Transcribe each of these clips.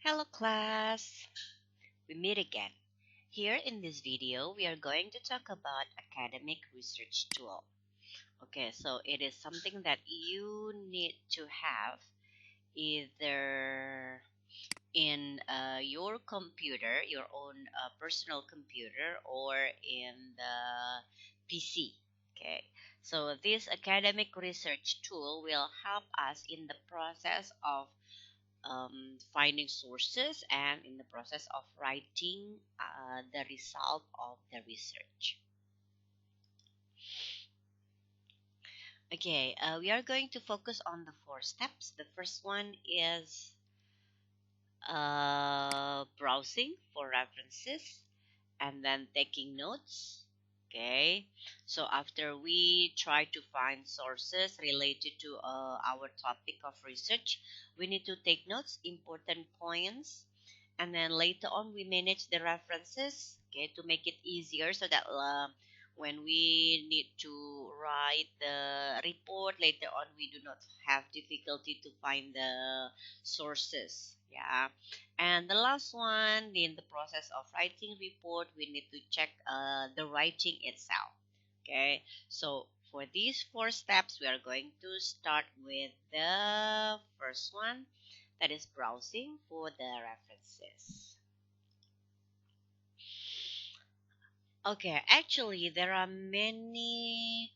Hello class! We meet again. Here in this video, we are going to talk about academic research tool. Okay, so it is something that you need to have either in your computer, your own personal computer, or in the PC. Okay, so this academic research tool will help us in the process of finding sources and in the process of writing the result of the research. Okay, we are going to focus on the four steps. The first one is browsing for references and then taking notes. Okay, so after we try to find sources related to our topic of research, we need to take notes, important points, and then later on we manage the references, okay, to make it easier so that when we need to write the report later on we do not have difficulty to find the sources. Yeah, and the last one, in the process of writing report, we need to check the writing itself. Okay, so for these four steps we are going to start with the first one, that is browsing for the references. Okay, actually, there are many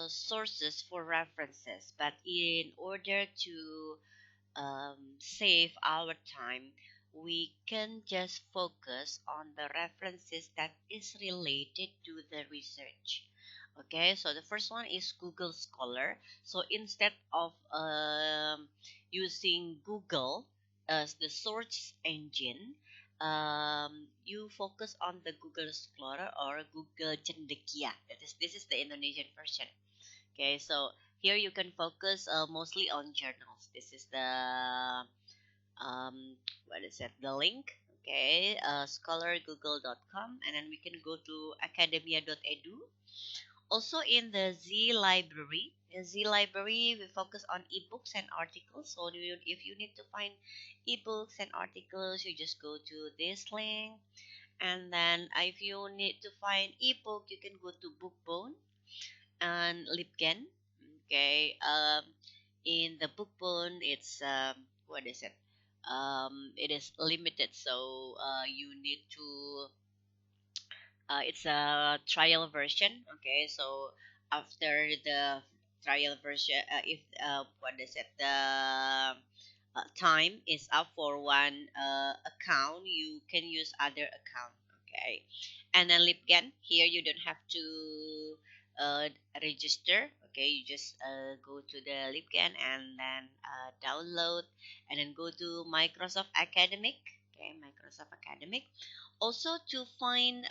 sources for references, but in order to save our time, we can just focus on the references that is related to the research. Okay, so the first one is Google Scholar. So instead of using Google as the search engine, you focus on the Google Scholar or Google Cendekia. This is the Indonesian version. Okay, so here you can focus mostly on journals. This is the what is it? The link. Okay, scholargoogle.com, and then we can go to academia.edu. Also in the Z Library, we focus on ebooks and articles. So if you need to find ebooks and articles, you just go to this link. And then if you need to find ebook, you can go to Bookbone and Lipgen. Okay. In the Bookbone, it's what is it? It is limited, so you need to it's a trial version. Okay, so after the trial version, if what is it, the time is up for one account, you can use other account. Okay, and then Lipgen, here you don't have to uh, register. Okay, you just go to the Lipgen and then download, and then go to Microsoft Academic. Okay, Microsoft Academic. Also, to find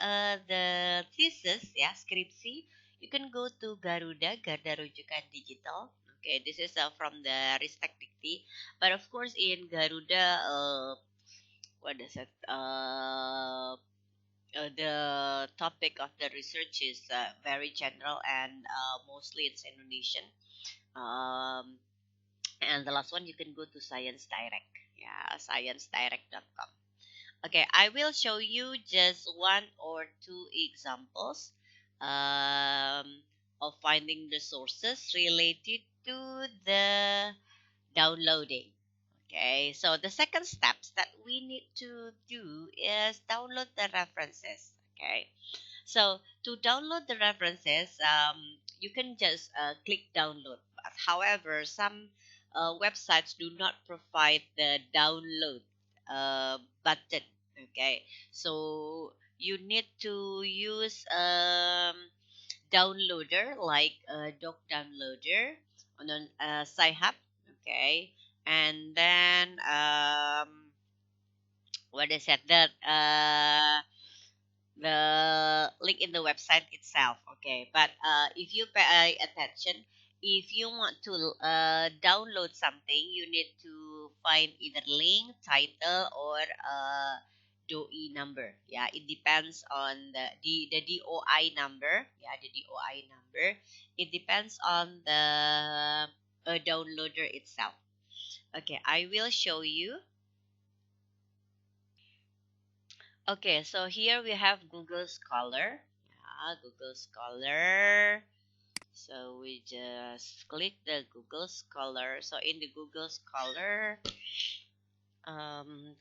the thesis, yeah, skripsi, you can go to Garuda, Garda Rujukan Digital. Okay, this is from the Ristek Dikti. But of course, in Garuda, what is it? The topic of the research is very general and mostly it's Indonesian. Um, and the last one, you can go to Science Direct. Yeah, sciencedirect.com. Okay, I will show you just one or two examples of finding the sources related to the downloading. Okay, so the second steps that we need to do is download the references. Okay, so to download the references, you can just click download. But however, some websites do not provide the download button. Okay, so you need to use downloader like Doc Downloader on Sci-Hub. Okay, and then what is it? That the link in the website itself. Okay, but if you pay attention, if you want to download something, you need to find either link, title, or DOI number. Yeah, it depends on the DOI number. Yeah, the DOI number. It depends on the downloader itself. Okay, I will show you. Okay, so here we have Google Scholar. Yeah, Google Scholar. So we just click the Google Scholar. So in the Google Scholar,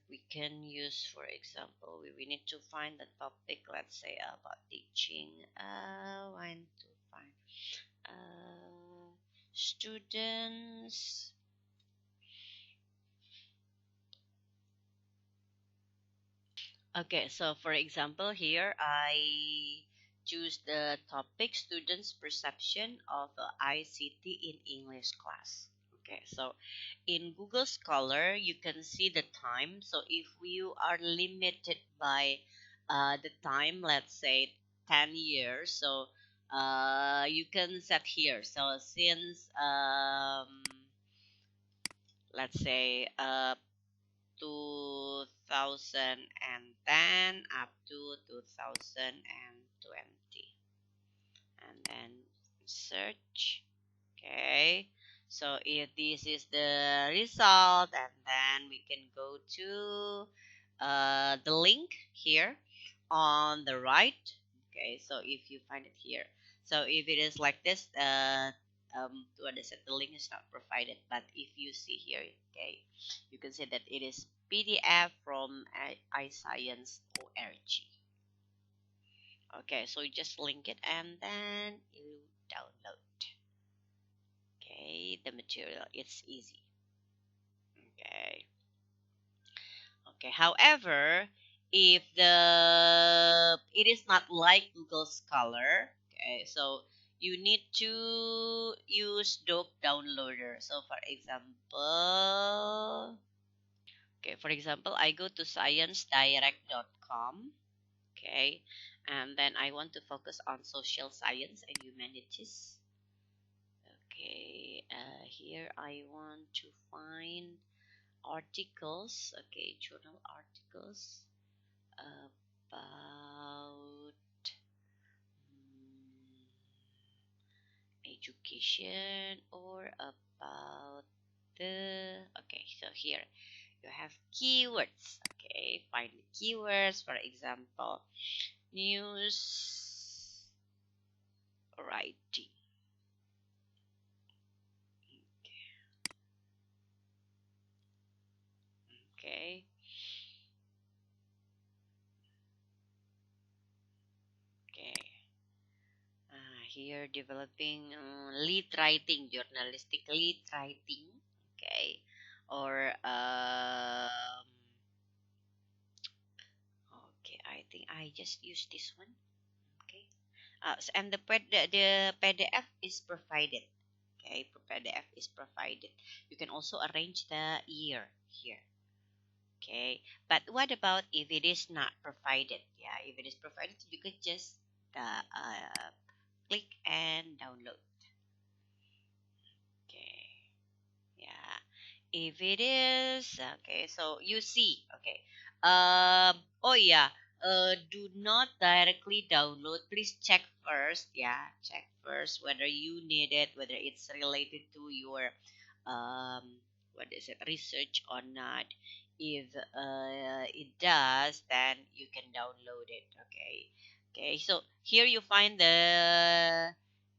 we can use, for example, we need to find the topic, let's say about teaching. Want to find students. Okay, so for example, here I choose the topic students' perception of ICT in English class. Okay, so in Google Scholar, you can see the time. So if you are limited by the time, let's say 10 years, so you can set here. So since let's say 2010 up to 2020, and then search. Okay, so if this is the result, and then we can go to the link here on the right. Okay, so if you find it here, so if it is like this, to understand, the link is not provided, but if you see here, okay, you can see that it is PDF from iScience.org. Okay, so you just link it and then you download. Okay, the material, it's easy. Okay. Okay, however, if the it is not like Google Scholar, okay, so you need to use Doc Downloader. So for example, okay, for example, I go to sciencedirect.com, okay, and then I want to focus on social science and humanities. Okay, here I want to find articles, okay, journal articles about education, or about the, okay, so here you have keywords. Okay, find the keywords, for example, news writing. Okay, okay, here developing lead writing, journalistic lead writing. Okay, or okay, I think I just use this one. Okay, and the PDF is provided. Okay, PDF is provided. You can also arrange the year here. Okay, but what about if it is not provided? Yeah, if it is provided, you could just click and download. Okay, yeah. If it is okay, so you see, okay. Oh yeah. Do not directly download. Please check first. Yeah, check first whether you need it, whether it's related to your what is it, research or not. If it does, then you can download it. Okay. Okay. So here you find the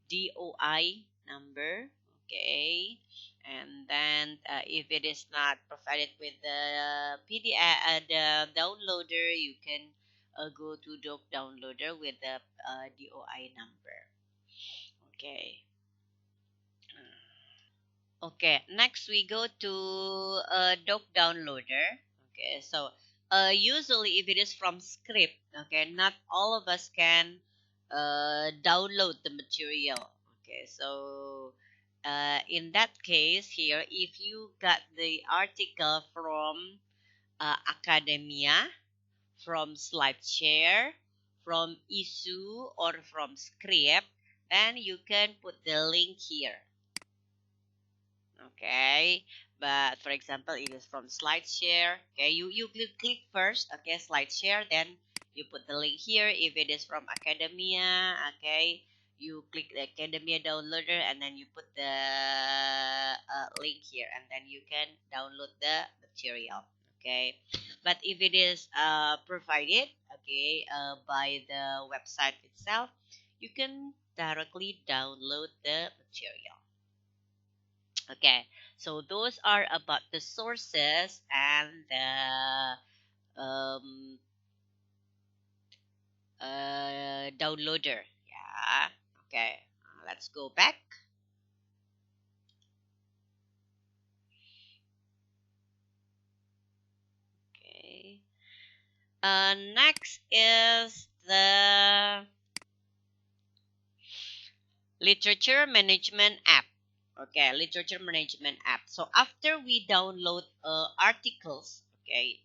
DOI number. Okay, and then if it is not provided with the PDF, the downloader, you can go to Doc Downloader with the DOI number. Okay. Okay, next we go to Doc Downloader. Okay, so usually if it is from script, okay, not all of us can download the material. Okay, so in that case here, if you got the article from Academia, from SlideShare, from Issue, or from Script, then you can put the link here. Okay, but for example, it is from SlideShare. Okay, you click first. Okay, SlideShare, then you put the link here. If it is from Academia, okay, you click the Academia downloader, and then you put the link here, and then you can download the material. Okay, But if it is provided, okay, by the website itself, you can directly download the material. Okay, so those are about the sources and the downloader. Yeah. Okay. Let's go back. Okay. Next is the literature management app. Okay, literature management app. So after we download articles, okay,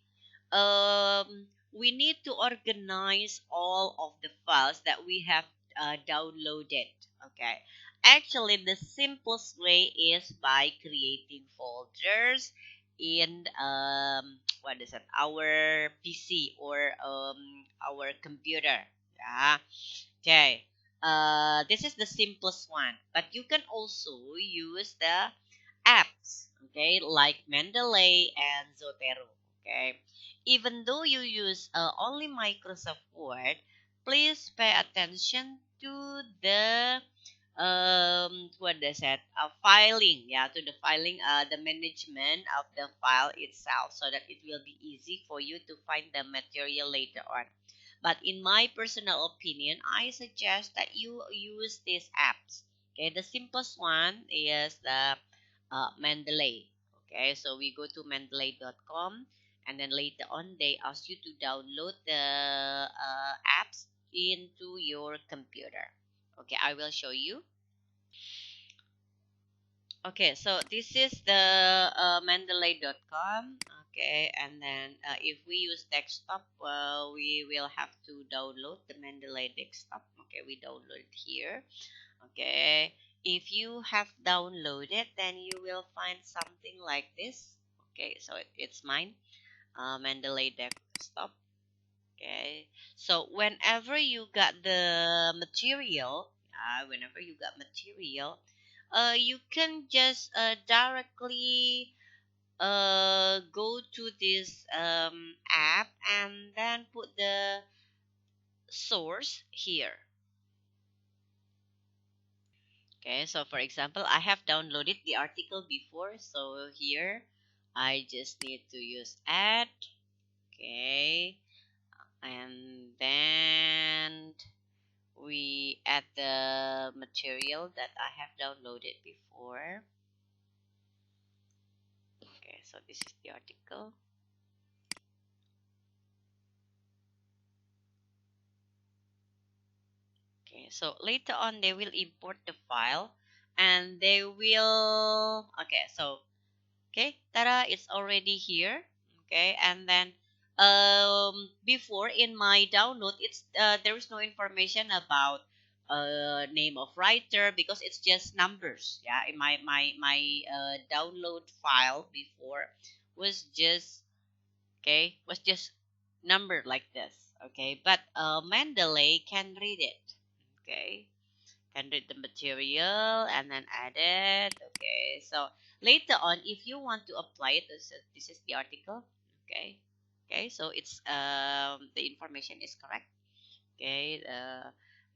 we need to organize all of the files that we have downloaded. Okay, actually, the simplest way is by creating folders in what is it? Our PC or our computer. Yeah. Okay. This is the simplest one, but you can also use the apps, okay, like Mendeley and Zotero, okay. Even though you use only Microsoft Word, please pay attention to the what is it? Filing, yeah, to the filing, the management of the file itself, so that it will be easy for you to find the material later on. But in my personal opinion, I suggest that you use these apps. Okay, the simplest one is the Mendeley. Okay, so we go to mendeley.com, and then later on they ask you to download the apps into your computer. Okay, I will show you. Okay, so this is the mendeley.com. Okay, and then if we use desktop, we will have to download the Mendeley desktop. Okay, we download it here. Okay, if you have downloaded, then you will find something like this. Okay, so it's mine, Mendeley desktop. Okay, so whenever you got the material, whenever you got material, you can just directly go to this app and then put the source here. Okay, so for example, I have downloaded the article before, so here I just need to use add. Okay, and then we add the material that I have downloaded before. Okay, so this is the article. Okay, so later on they will import the file and they will, okay, so okay, tada, it's already here. Okay, and then before in my download, it's there is no information about name of writer because it's just numbers. Yeah, in my download file before was just, okay, was just number like this. Okay, but Mendeley can read it. Okay, can read the material and then add it. Okay, so later on, if you want to apply it, this is the article. Okay, okay, so it's the information is correct. Okay,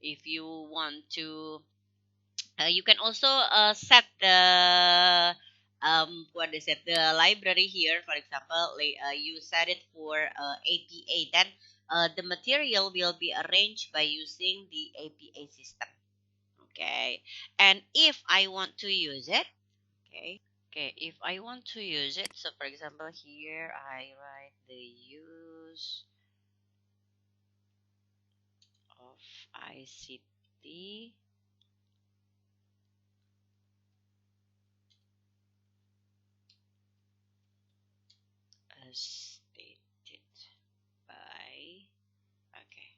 if you want to, you can also set the what is it, the library here. For example, like, you set it for APA, then the material will be arranged by using the APA system. Okay, and if I want to use it, okay, okay, if I want to use it, so for example here I write the use of ICT as stated by, okay,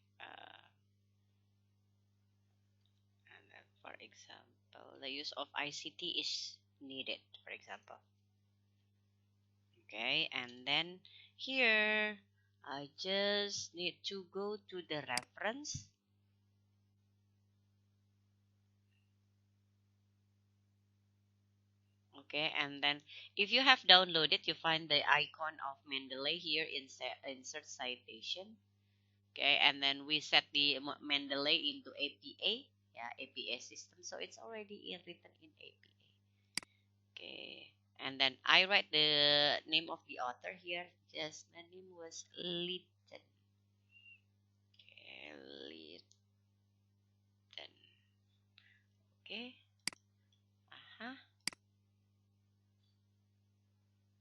and then for example the use of ICT is needed, for example. Okay, and then here I just need to go to the reference. Okay, and then if you have downloaded, you find the icon of Mendeley here, insert citation. Okay, and then we set the Mendeley into APA, yeah, APA system, so it's already written in APA. Okay, and then I write the name of the author here. Just the name was Lytton. Okay, Lytton. Okay, uh-huh.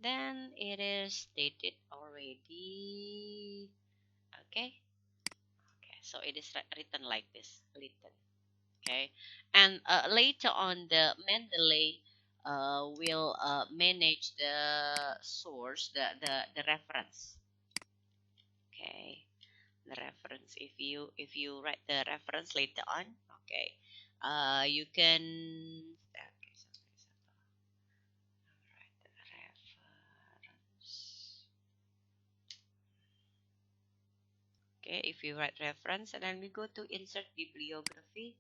Then it is stated already. Okay, okay, so it is written like this, Lytton. Okay, and later on, the Mendeley will manage the source, the reference. Okay, the reference. If you write the reference later on, okay, you can okay, write the reference. Okay, if you write reference, and then we go to insert bibliography.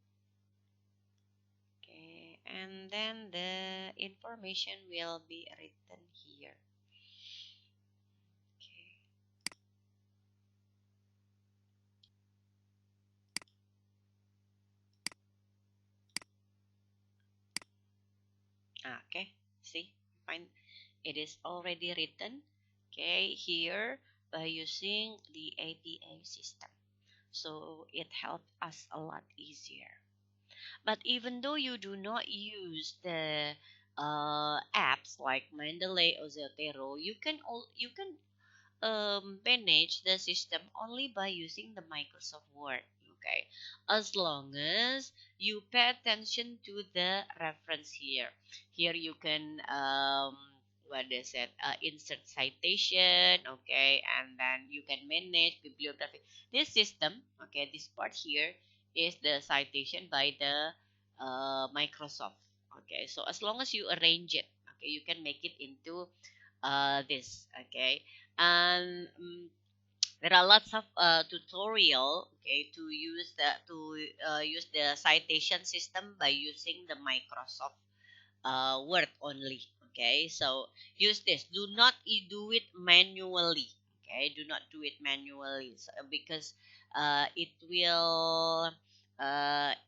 Okay, and then the information will be written here. Okay, see, find it is already written. Okay, here by using the APA system, so it helps us a lot easier. But even though you do not use the apps like Mendeley or Zotero, you can manage the system only by using the Microsoft Word. Okay, as long as you pay attention to the reference here. Here you can what is it? Insert citation. Okay, and then you can manage bibliography. This system, okay, this part here is the citation by the Microsoft. Okay, so as long as you arrange it, okay, you can make it into this. Okay, and there are lots of tutorial, okay, to use the citation system by using the Microsoft Word only. Okay, so use this. Do not do it manually. Okay, do not do it manually, because it will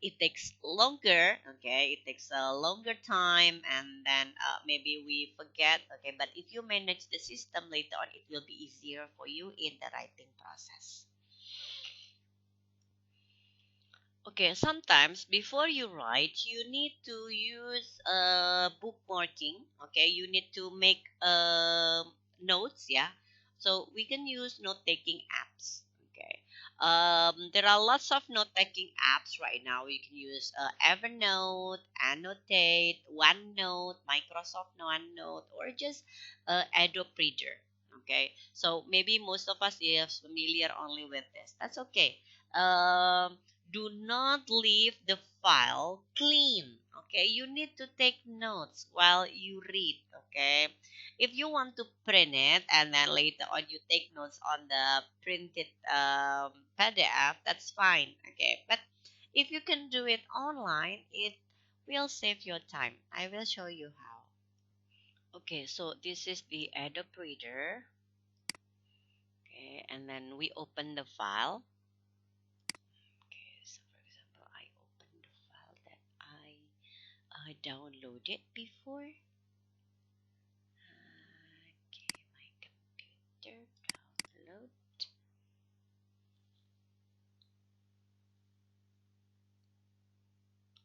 it takes longer. Okay, it takes a longer time, and then maybe we forget. Okay, but if you manage the system later on, it will be easier for you in the writing process. Okay, sometimes before you write, you need to use bookmarking. Okay, you need to make notes. Yeah, so we can use note-taking apps. Okay, there are lots of note-taking apps right now. You can use Evernote, Annotate, OneNote, Microsoft OneNote, or just Adobe Reader. Okay, so maybe most of us is familiar only with this. That's okay. Do not leave the file clean. Okay, you need to take notes while you read. Okay, if you want to print it and then later on you take notes on the printed PDF, that's fine. Okay, but if you can do it online, it will save your time. I will show you how. Okay, so this is the Adobe Reader. Okay, and then we open the file. Okay, so for example, I open the file that I downloaded before. Okay, my computer download.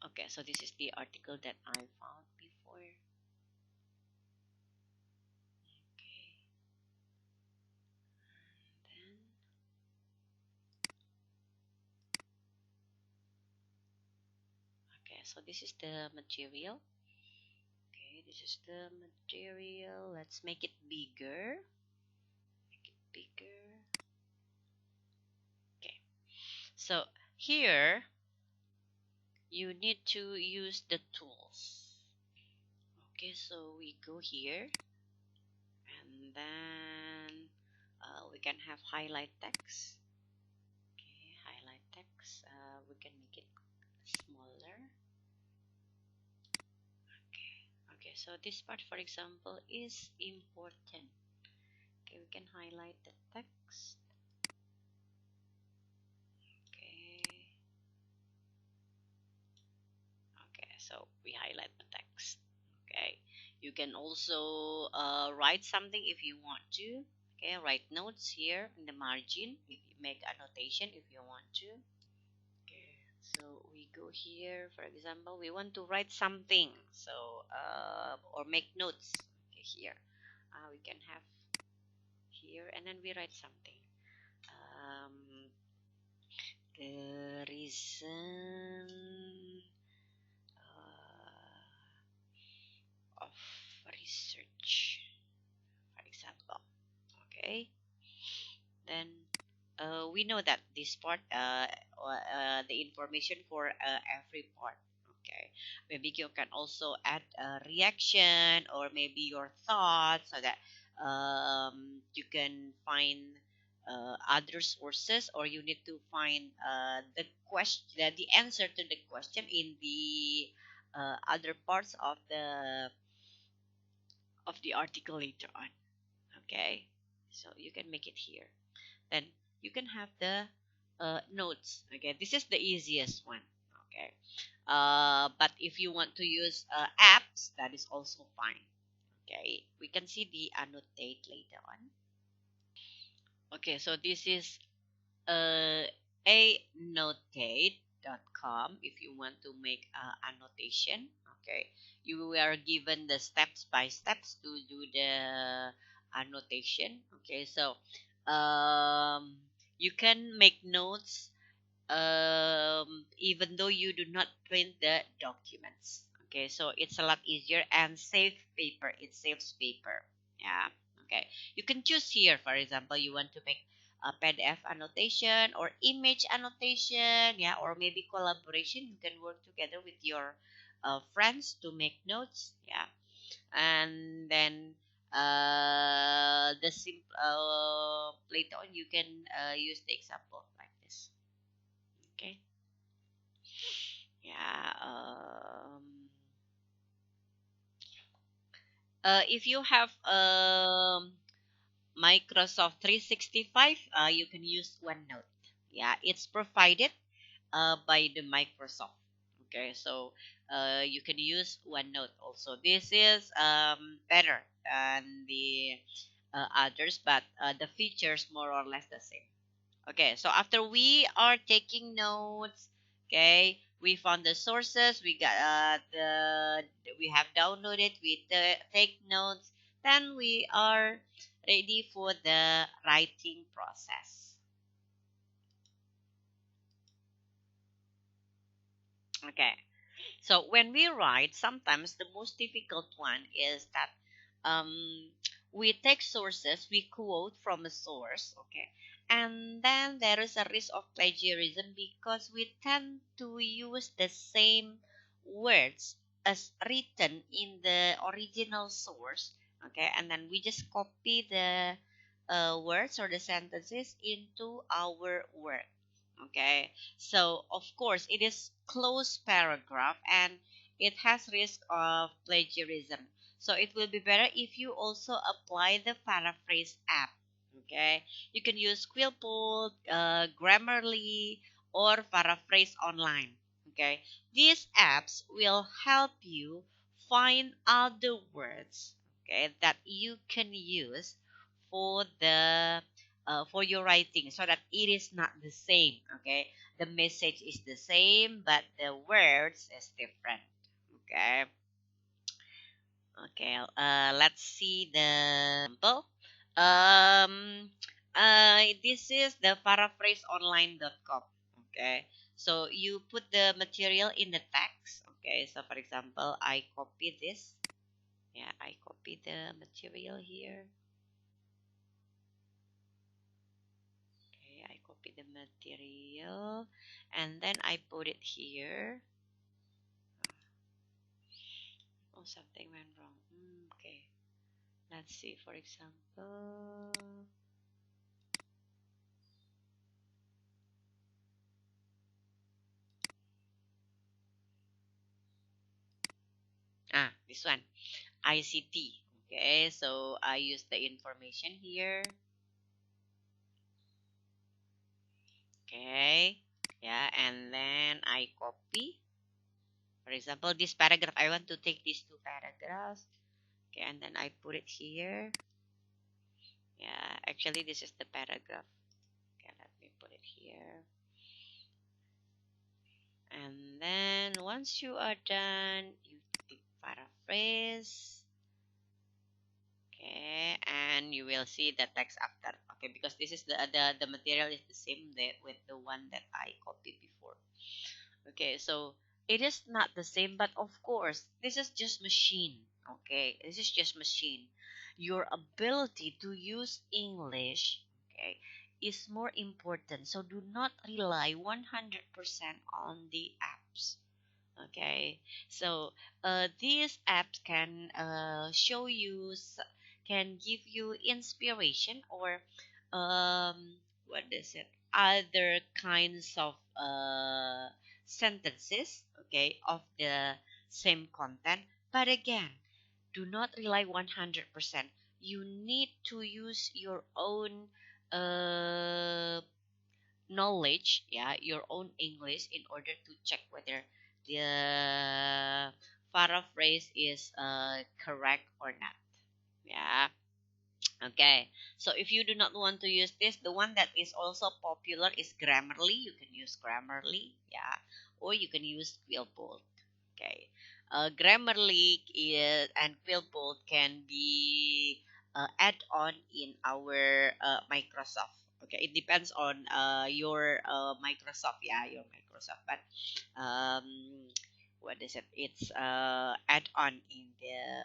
Okay, so this is the article that I found before. Okay, then okay, so this is the material. Okay, this is the material. Let's make it bigger. Make it bigger. Okay, so here you need to use the tools. Okay, so we go here, and then we can have highlight text. Okay, highlight text. We can make it smaller. Okay, okay. so this part, for example, is important. Okay, we can highlight the text. Okay. Okay, so we highlight the text. Okay, you can also write something if you want to. Okay, write notes here in the margin if you make annotation if you want to. Okay, so we go here. For example, we want to write something, so or make notes. Okay, here we can have here, and then we write something. Um, the reason of research, for example. Okay, then we know that this part, the information for every part. Okay, maybe you can also add a reaction or maybe your thoughts so that you can find other sources, or you need to find the question, the answer to the question in the other parts of the article later on. Okay, so you can make it here. Then you can have the notes. Okay, this is the easiest one. Okay, but if you want to use apps, that is also fine. Okay, we can see the annotate later on. Okay, so this is a annotate.com if you want to make annotation. Okay, you are given the steps by steps to do the annotation. Okay, so you can make notes even though you do not print the documents. Okay, so it's a lot easier and save paper. It saves paper. Yeah. Okay, you can choose here. For example, you want to make a PDF annotation or image annotation. Yeah, or maybe collaboration. You can work together with your friends to make notes. Yeah, and then the simple later on you can use the example like this. Okay. Yeah. If you have Microsoft 365, you can use OneNote. Yeah, it's provided by the Microsoft. Okay, so you can use OneNote also. This is better than the others, but the features more or less the same. Okay, so after we are taking notes, okay, we found the sources, we got we have downloaded, we take notes, then we are ready for the writing process. Okay, so when we write, sometimes the most difficult one is that um, we take sources, we quote from a source, okay, and then there is a risk of plagiarism because we tend to use the same words as written in the original source, okay, and then we just copy the words or the sentences into our work. Okay, so of course it is closed paragraph and it has risk of plagiarism. So it will be better if you also apply the paraphrase app. Okay, you can use Quillpot, Grammarly, or Paraphrase Online. Okay, these apps will help you find other words. Okay, that you can use for the for your writing so that it is not the same. Okay, the message is the same but the words is different. Okay. Okay, let's see the example. Um, this is the paraphraseonline.com. Okay, so you put the material in the text. Okay, so for example, I copy this. Yeah, I copy the material here. Okay, I copy the material and then I put it here. Oh, something went wrong. Okay, let's see, for example. This one. ICT. Okay, so I use the information here. Okay, yeah, and then I copy. For example, this paragraph, I want to take these two paragraphs. Okay, and then I put it here. Yeah, actually, this is the paragraph. Okay, let me put it here. And then once you are done, you click paraphrase. Okay, and you will see the text after. Okay, because this is the material is the same with the one that I copied before. Okay, so it is not the same, but of course, this is just machine. Okay, this is just machine. Your ability to use English, okay, is more important. So do not rely 100% on the apps. Okay, so these apps can show you, can give you inspiration or what is it? Other kinds of sentences, okay, of the same content. But again, do not rely 100%. You need to use your own uh, knowledge, yeah, your own English in order to check whether the paraphrase is correct or not. Yeah. Okay. So if you do not want to use this, the one that is also popular is Grammarly. You can use Grammarly, yeah, or you can use Quillbolt. Okay. Grammarly is, and Quillbolt can be add on in our Microsoft. Okay, it depends on your Microsoft, yeah, your Microsoft. But um, what is it? It's add on in the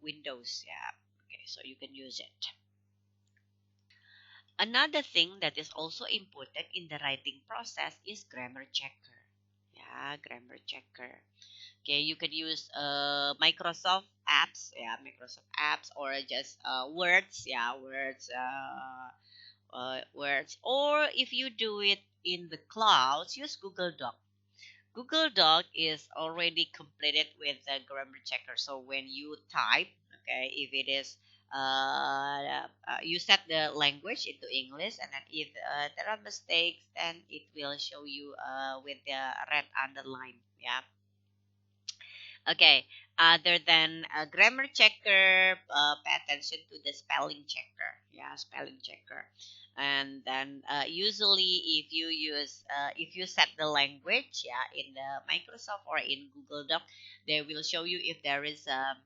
Windows, yeah. Okay, so you can use it. Another thing that is also important in the writing process is grammar checker. Yeah, grammar checker. Okay, you can use Microsoft apps, yeah, Microsoft apps, or just words, yeah, words. Or if you do it in the clouds, use Google Doc. Google Doc is already completed with the grammar checker. So when you type, okay, if it is you set the language into English, and then if there are mistakes, then it will show you with the red underline. Yeah. Okay. Other than a grammar checker, pay attention to the spelling checker. Yeah, spelling checker. And then usually, if you set the language, yeah, in the Microsoft or in Google Doc, they will show you if there is a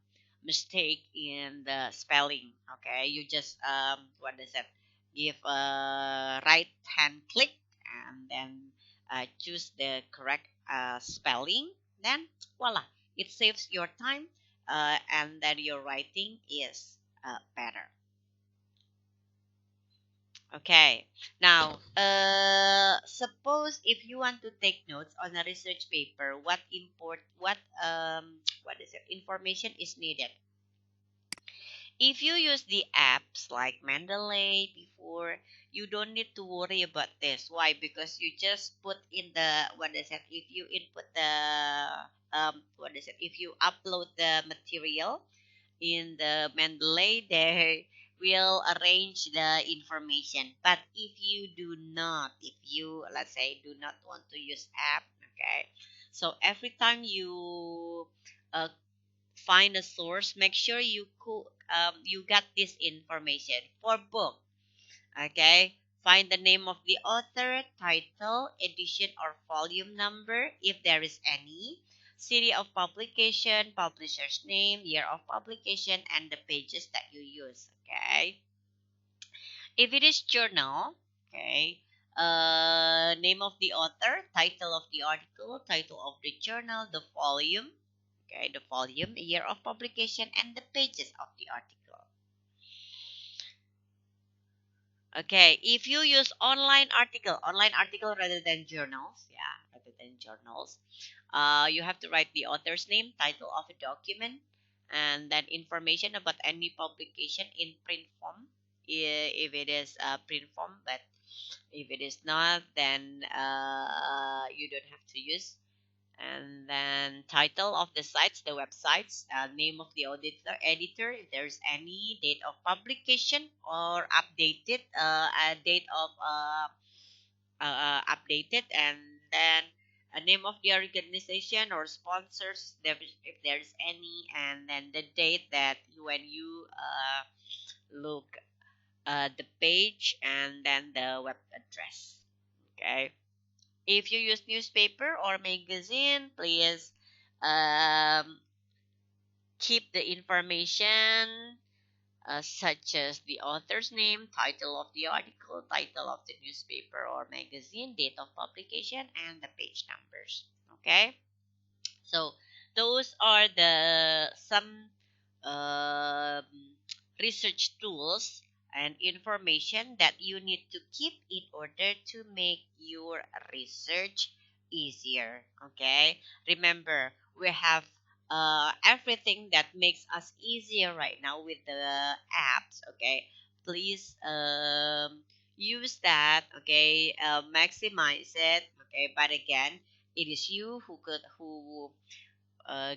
mistake in the spelling. Okay, you just what is it? Give a right hand click and then choose the correct spelling. Then voila, it saves your time, and then your writing is better. Okay. Now, suppose if you want to take notes on a research paper, what is it? Information is needed. If you use the apps like Mendeley before, you don't need to worry about this. Why? Because you just put in the what is it? If you input the what is it? If you upload the material in the Mendeley, they will arrange the information. But if you do not, if you let's say do not want to use app, okay, so every time you uh, find a source, make sure you got this information for book. Okay, find the name of the author, title, edition or volume number if there is any, city of publication, publisher's name, year of publication, and the pages that you use. Okay, if it is journal, okay, name of the author, title of the article, title of the journal, the volume, okay, the volume, year of publication, and the pages of the article. Okay, if you use online article rather than journals, yeah, rather than journals, you have to write the author's name, title of a document, and then information about any publication in print form, if it is print form. But if it is not, then you don't have to use. And then title of the sites, the websites, name of the editor, if there's any, date of publication or updated, date of updated, and then a name of the organization or sponsors, if there's any, and then the date that when you look the page, and then the web address. Okay. If you use newspaper or magazine, please um, keep the information such as the author's name, title of the article, title of the newspaper or magazine, date of publication, and the page numbers. Okay, so those are the some um, research tools and information that you need to keep in order to make your research easier. Okay, remember we have everything that makes us easier right now with the apps. Okay, please use that. Okay, maximize it. Okay, but again, it is you who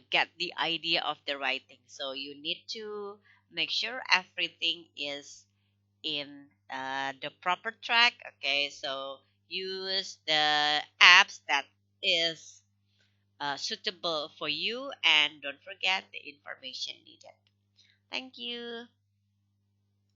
get the idea of the writing. So you need to make sure everything is in the proper track. Okay, so use the apps that is suitable for you, and don't forget the information needed. Thank you.